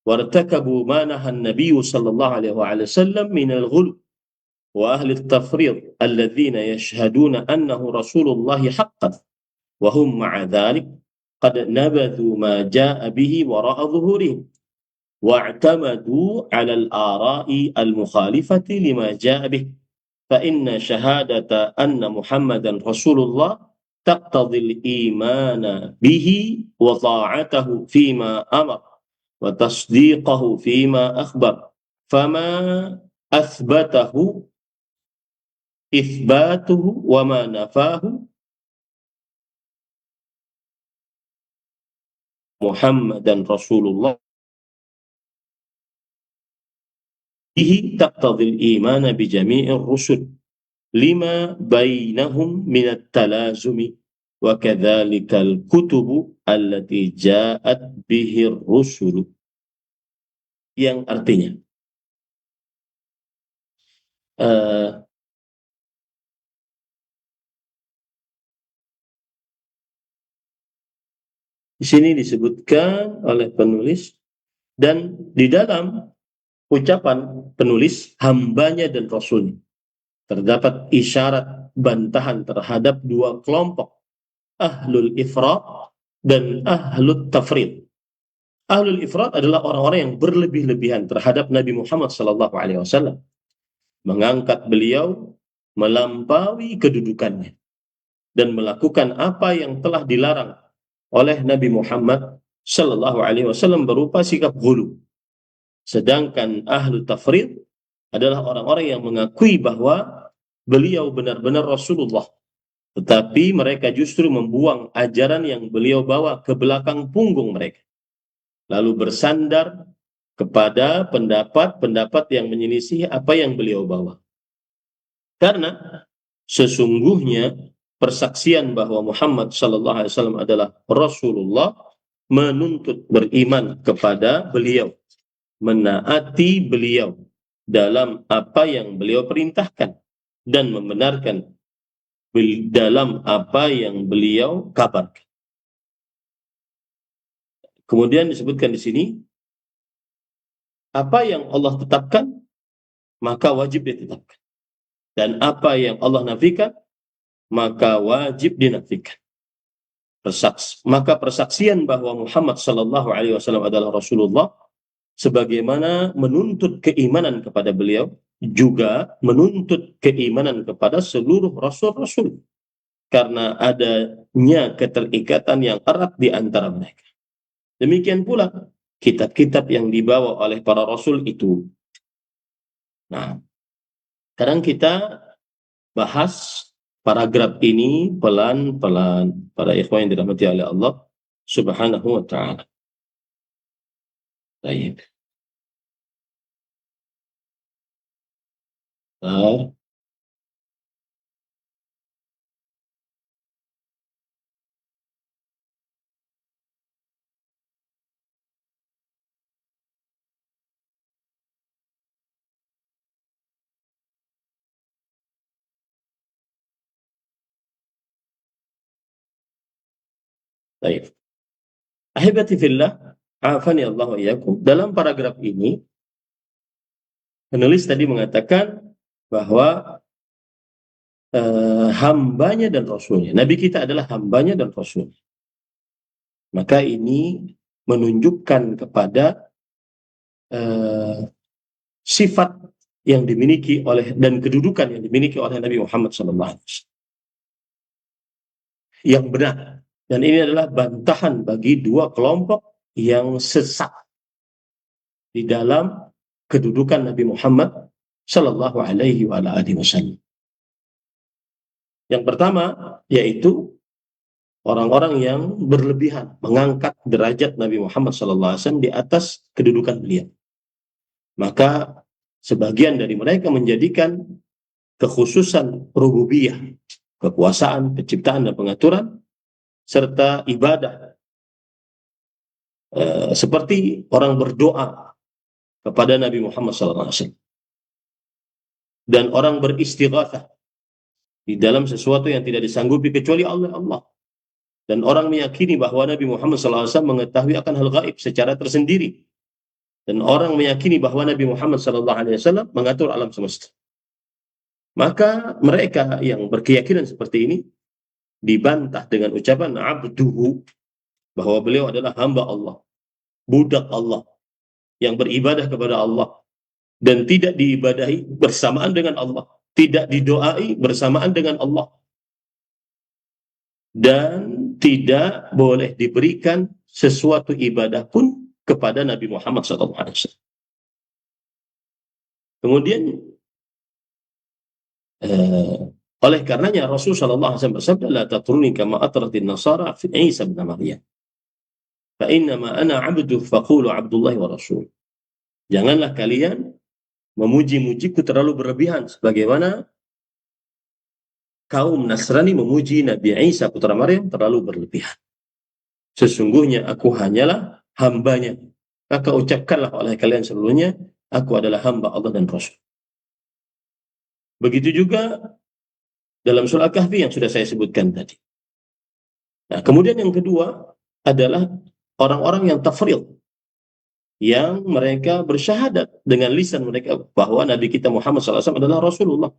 وارتكبوا ما نهى النبي صلى الله عليه وسلم من الغلو وأهل التفريط الذين يشهدون أنه رسول الله حقا وهم مع ذلك قد نبذوا ما جاء به وراء ظهورهم واعتمدوا على الآراء المخالفة لما جاء به فإن شهادة أن محمدا رسول الله تقتضي الإيمان به وطاعته فيما أمر وتصديقه فيما أخبر فما أثبته إثباته وما نفاه محمدا رسول الله به تقتضي الإيمان بجميع الرسل لما بينهم من التلازم وكذلك الكتب التي جاءت به الرسل. Yang artinya di sini disebutkan oleh penulis, dan di dalam ucapan penulis hambanya dan rasulnya terdapat isyarat bantahan terhadap dua kelompok, ahlul ifrat dan ahlul tafrid. Ahlul ifrat adalah orang-orang yang berlebih-lebihan terhadap Nabi Muhammad SAW, mengangkat beliau melampaui kedudukannya dan melakukan apa yang telah dilarang oleh Nabi Muhammad SAW berupa sikap ghulu. Sedangkan ahlul tafrid adalah orang-orang yang mengakui bahwa beliau benar-benar Rasulullah, tetapi mereka justru membuang ajaran yang beliau bawa ke belakang punggung mereka, lalu bersandar kepada pendapat-pendapat yang menyelisih apa yang beliau bawa. Karena sesungguhnya persaksian bahwa Muhammad SAW adalah Rasulullah menuntut beriman kepada beliau, menaati beliau dalam apa yang beliau perintahkan, dan membenarkan dalam apa yang beliau kabarkan. Kemudian disebutkan di sini, apa yang Allah tetapkan maka wajib ditetapkan. Dan apa yang Allah nafikan, maka wajib dinafikan. Maka persaksian bahwa Muhammad sallallahu alaihi wasallam adalah Rasulullah, sebagaimana menuntut keimanan kepada beliau, juga menuntut keimanan kepada seluruh rasul-rasul. Karena adanya keterikatan yang erat di antara mereka. Demikian pula kitab-kitab yang dibawa oleh para rasul itu. Nah, sekarang kita bahas paragraf ini pelan-pelan, para ikhwan yang dirahmati oleh Allah Subhanahu wa taala. Baik. Baik. Ahibati fillah, afani Allah wa iyyakum. Dalam paragraf ini, penulis tadi mengatakan bahwa hambanya dan rasulnya. Nabi kita adalah hambanya dan rasulnya. Maka ini menunjukkan kepada sifat yang dimiliki oleh dan kedudukan yang dimiliki oleh Nabi Muhammad SAW yang benar. Dan ini adalah bantahan bagi dua kelompok yang sesat di dalam kedudukan Nabi Muhammad Sallallahu Alaihi Wasallam. Yang pertama yaitu orang-orang yang berlebihan mengangkat derajat Nabi Muhammad Sallallahu Alaihi Wasallam di atas kedudukan beliau. Maka sebagian dari mereka menjadikan kekhususan rububiyah, kekuasaan, penciptaan dan pengaturan serta ibadah seperti orang berdoa kepada Nabi Muhammad SAW dan orang beristighatsah di dalam sesuatu yang tidak disanggupi kecuali Allah. Dan orang meyakini bahwa Nabi Muhammad SAW mengetahui akan hal gaib secara tersendiri, dan orang meyakini bahwa Nabi Muhammad SAW mengatur alam semesta. Maka mereka yang berkeyakinan seperti ini dibantah dengan ucapan abduhu, bahwa beliau adalah hamba Allah, budak Allah, yang beribadah kepada Allah, dan tidak diibadahi bersamaan dengan Allah, tidak didoai bersamaan dengan Allah, dan tidak boleh diberikan sesuatu ibadah pun kepada Nabi Muhammad SAW. Kemudian oleh karenanya Rasul sallallahu alaihi wasallam bersabda, la tatruni kama atratin nasara fi Isa bin Maryam. Fa inna ma ana 'abdu faqulu 'abdullahi wa rasul. Janganlah kalian memuji-mujiku terlalu berlebihan sebagaimana kaum Nasrani memuji Nabi Isa putra Maryam terlalu berlebihan. Sesungguhnya aku hanyalah hambanya. Maka ucapkanlah oleh kalian sebelumnya, aku adalah hamba Allah dan Rasul. Begitu juga dalam surah Al-Kahfi yang sudah saya sebutkan tadi. Nah, kemudian yang kedua adalah orang-orang yang tafrid, yang mereka bersyahadat dengan lisan mereka bahwa Nabi kita Muhammad SAW adalah Rasulullah.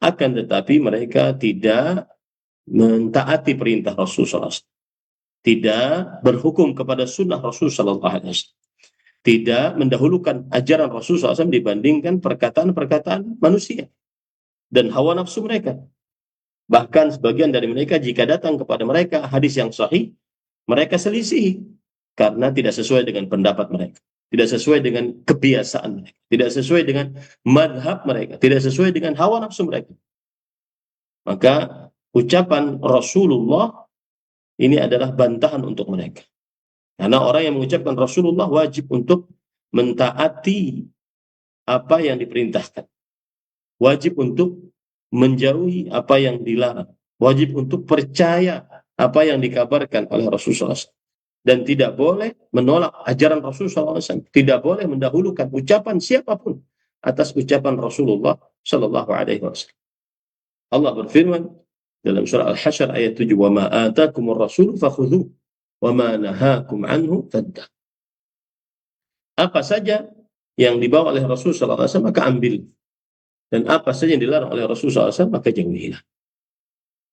Akan tetapi mereka tidak mentaati perintah Rasul SAW. Tidak berhukum kepada sunnah Rasul SAW. Tidak mendahulukan ajaran Rasul SAW dibandingkan perkataan-perkataan manusia dan hawa nafsu mereka. Bahkan sebagian dari mereka jika datang kepada mereka hadis yang sahih, mereka selisih karena tidak sesuai dengan pendapat mereka, tidak sesuai dengan kebiasaan mereka, tidak sesuai dengan madhab mereka, tidak sesuai dengan hawa nafsu mereka. Maka ucapan Rasulullah ini adalah bantahan untuk mereka. Karena orang yang mengucapkan Rasulullah wajib untuk mentaati apa yang diperintahkan. Wajib untuk menjauhi apa yang dilarang. Wajib untuk percaya apa yang dikabarkan oleh Rasulullah SAW. Dan tidak boleh menolak ajaran Rasulullah SAW. Tidak boleh mendahulukan ucapan siapapun atas ucapan Rasulullah SAW. Allah berfirman dalam surah Al-Hasyr ayat 7, "Wa ma atakumur rasul fakhudhu wa ma nahakum anhu fantah." Apa saja yang dibawa oleh Rasul SAW maka ambil. dan apa saja yang dilarang oleh Rasulullah SAW maka jauhilah.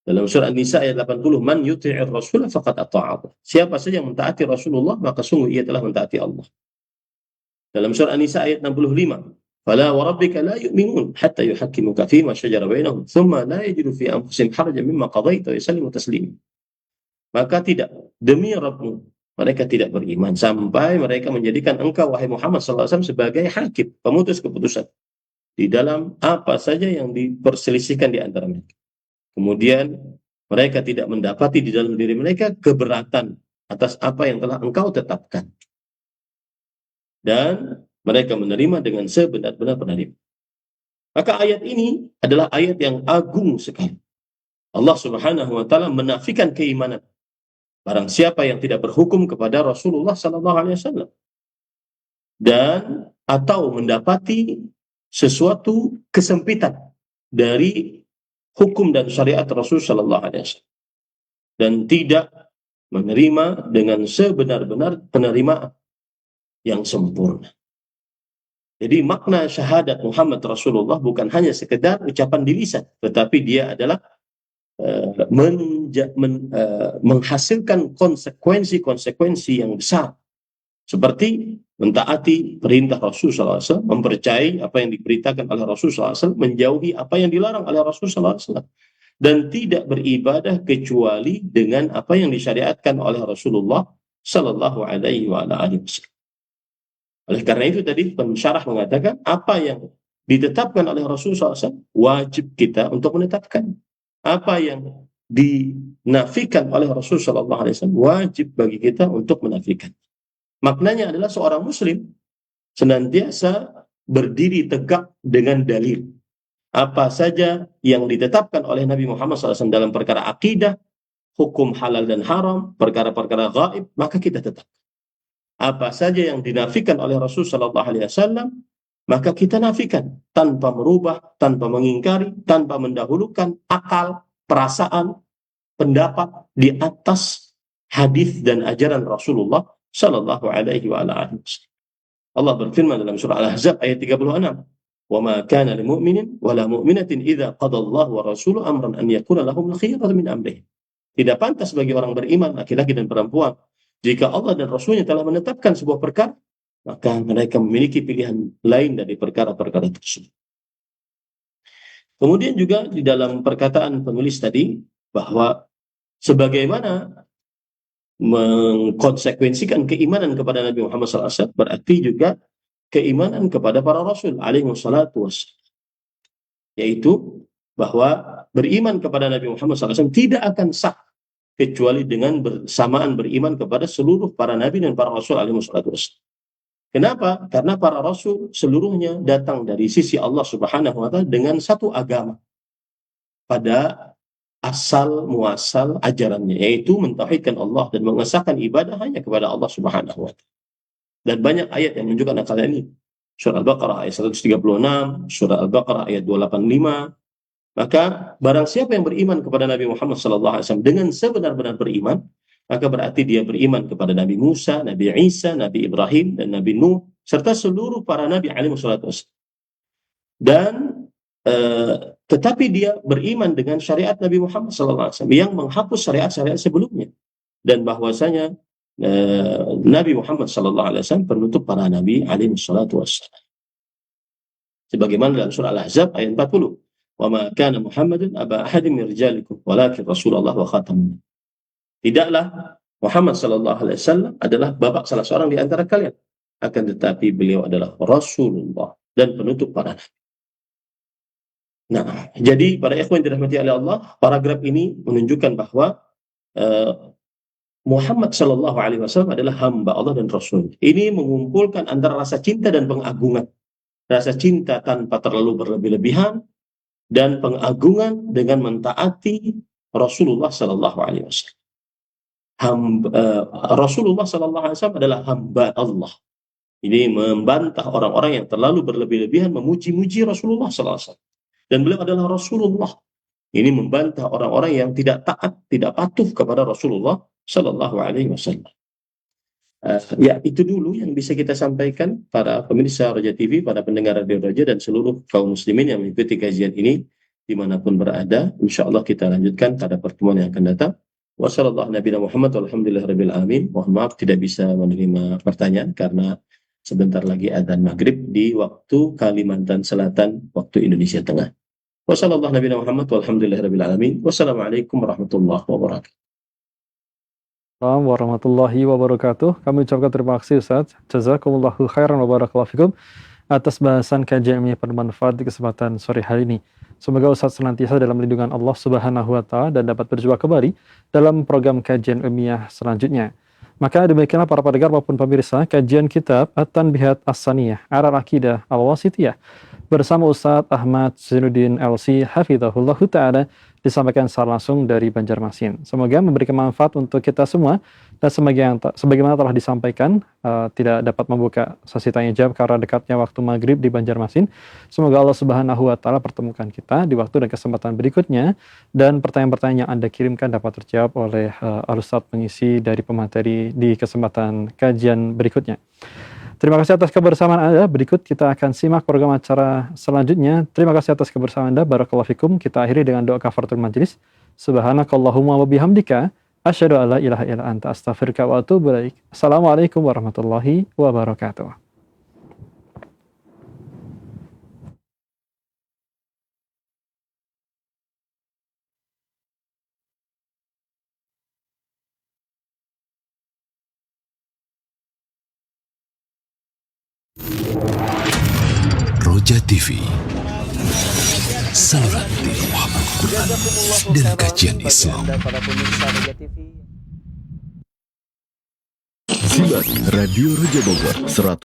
Dalam surah An-Nisa ayat 80, man yuti'ir Rasul faqad ata'a Allah. Siapa saja yang mentaati Rasulullah maka sungguh ia telah mentaati Allah. Dalam surah An-Nisa ayat 65, fala wa rabbika la yu'minun hatta yuhakkimuka fima shajara bainahum thumma la yajidu fi anfusihim harajan mimma qadaita wa yusallimu taslima. Maka tidak, demi Rabbmu, mereka tidak beriman sampai mereka menjadikan engkau wahai Muhammad SAW sebagai hakim, pemutus keputusan di dalam apa saja yang diperselisihkan di antara mereka. Kemudian mereka tidak mendapati di dalam diri mereka keberatan atas apa yang telah engkau tetapkan. Dan mereka menerima dengan sebenar-benar penerima. Maka ayat ini adalah ayat yang agung sekali. Allah Subhanahu wa taala menafikan keimanan barang siapa yang tidak berhukum kepada Rasulullah sallallahu alaihi wasallam dan atau mendapati sesuatu kesempitan dari hukum dan syariat Rasul sallallahu alaihi wasallam dan tidak menerima dengan sebenar-benar penerimaan yang sempurna. Jadi makna syahadat Muhammad Rasulullah bukan hanya sekedar ucapan di lisan, tetapi dia adalah menghasilkan konsekuensi-konsekuensi yang besar, seperti mentaati perintah Rasulullah SAW, mempercayai apa yang diberitakan oleh Rasulullah SAW, menjauhi apa yang dilarang oleh Rasulullah SAW, dan tidak beribadah kecuali dengan apa yang disyariatkan oleh Rasulullah Sallallahu Alaihi Wasallam. Oleh karena itu tadi pensyarah mengatakan apa yang ditetapkan oleh Rasulullah SAW wajib kita untuk menetapkan. Apa yang dinafikan oleh Rasulullah SAW wajib bagi kita untuk menafikan. Maknanya adalah seorang muslim senantiasa berdiri tegak dengan dalil. Apa saja yang ditetapkan oleh Nabi Muhammad SAW dalam perkara akidah, hukum halal dan haram, perkara-perkara gaib, maka kita tetap. Apa saja yang dinafikan oleh Rasulullah SAW, maka kita nafikan tanpa merubah, tanpa mengingkari, tanpa mendahulukan akal, perasaan, pendapat di atas hadis dan ajaran Rasulullah Sallallahu Alaihi Wasallam. Allah berfirman dalam surah Al-Ahzab ayat 36, "Wa ma kana lil mu'minin wa la mu'minatin idza qada Allah wa rasuluhu amran an yakuna lahum al-khiyaratu min amrihim." Tidak pantas bagi orang beriman, laki-laki dan perempuan, jika Allah dan Rasulnya telah menetapkan sebuah perkara, maka mereka memiliki pilihan lain dari perkara-perkara tersebut. Kemudian juga di dalam perkataan penulis tadi, bahwa sebagaimana mengkonsekuensikan keimanan kepada Nabi Muhammad SAW, berarti juga keimanan kepada para Rasul alaihi wassalatu wassalam. Yaitu bahwa beriman kepada Nabi Muhammad SAW tidak akan sah kecuali dengan bersamaan beriman kepada seluruh para Nabi dan para Rasul alaihi wassalatu wassalam. Kenapa? Karena para Rasul seluruhnya datang dari sisi Allah Subhanahu wa Ta'ala dengan satu agama pada asal muasal ajarannya, yaitu mentauhidkan Allah dan mengesahkan ibadah hanya kepada Allah Subhanahu wa Ta'ala. Dan banyak ayat yang menunjukkan akal ini. Surah Al-Baqarah ayat 136, surah Al-Baqarah ayat 285. Maka barang siapa yang beriman kepada Nabi Muhammad SAW dengan sebenar-benar beriman, maka berarti dia beriman kepada Nabi Musa, Nabi Isa, Nabi Ibrahim, dan Nabi Nuh, serta seluruh para Nabi alaihi wassalatu wassalam. Dan tetapi dia beriman dengan syariat Nabi Muhammad SAW yang menghapus syariat-syariat sebelumnya, dan bahwasanya Nabi Muhammad SAW penutup para Nabi alaihi wassalatu wassalam. Sebagaimana dalam surah Al-Ahzab ayat 40, "Wa ma kana Muhammadun aba ahadin min rijalikum walakin Rasulullah wa khatamun." Tidaklah Muhammad sallallahu alaihi wasallam adalah bapak salah seorang di antara kalian, akan tetapi beliau adalah Rasulullah dan penutup para nabi. Nah, jadi para ikhwan yang dirahmati oleh Allah, paragraf ini menunjukkan bahwa Muhammad sallallahu alaihi wasallam adalah hamba Allah dan Rasul. Ini mengumpulkan antara rasa cinta dan pengagungan. Rasa cinta tanpa terlalu berlebih-lebihan dan pengagungan dengan mentaati Rasulullah sallallahu alaihi wasallam. Rasulullah SAW adalah hamba Allah. Ini membantah orang-orang yang terlalu berlebih-lebihan memuji-muji Rasulullah SAW. Dan beliau adalah Rasulullah. Ini membantah orang-orang yang tidak taat, tidak patuh kepada Rasulullah SAW. Ya, itu dulu yang bisa kita sampaikan para pemirsa Roja TV, para pendengar Radio Roja, dan seluruh kaum muslimin yang mengikuti kajian ini dimanapun berada. Insya Allah kita lanjutkan pada pertemuan yang akan datang. Wassalamualaikum warahmatullahi wabarakatuh. Mohon maaf tidak bisa menerima pertanyaan karena sebentar lagi adzan maghrib di waktu Kalimantan Selatan, waktu Indonesia Tengah. Wassalamualaikum warahmatullahi wabarakatuh. Assalamualaikum warahmatullahi wabarakatuh. Kami ucapkan terima kasih Ustaz. Jazakumullahu khairan wa barakallahu fikum atas bahasan kajian ilmiah bermanfaat di kesempatan sore hari ini. Semoga Ustaz senantiasa dalam lindungan Allah Subhanahu wa taala dan dapat berjumpa kembali dalam program kajian ilmiah selanjutnya. Maka demikianlah para pendengar maupun pemirsa kajian kitab At-Tanbihat As-Saniyah Alal Aqidah Al-Wasithiyah bersama Ustaz Ahmad Zainuddin LC hafizahullah taala disampaikan secara langsung dari Banjarmasin. Semoga memberikan manfaat untuk kita semua dan sebagaimana telah disampaikan tidak dapat membuka sesi tanya jawab karena dekatnya waktu maghrib di Banjarmasin. Semoga Allah Subhanahu wa taala pertemukan kita di waktu dan kesempatan berikutnya dan pertanyaan-pertanyaan yang Anda kirimkan dapat terjawab oleh Al-Ustaz pengisi dari pemateri di kesempatan kajian berikutnya. Terima kasih atas kebersamaan Anda. Berikut kita akan simak program acara selanjutnya. Terima kasih atas kebersamaan Anda. Barakallahu fikum. Kita akhiri dengan doa kafaratul majelis. Subhanakallahumma wa bihamdika asyhadu an la ilaha illa anta astaghfiruka wa atubu ilaik. Assalamualaikum warahmatullahi wabarakatuh. Roja TV, saluran tiruah Al-Quran dan kajian Islam. Para pemirsa Roja TV. Simak Radio Roja Bogor 100.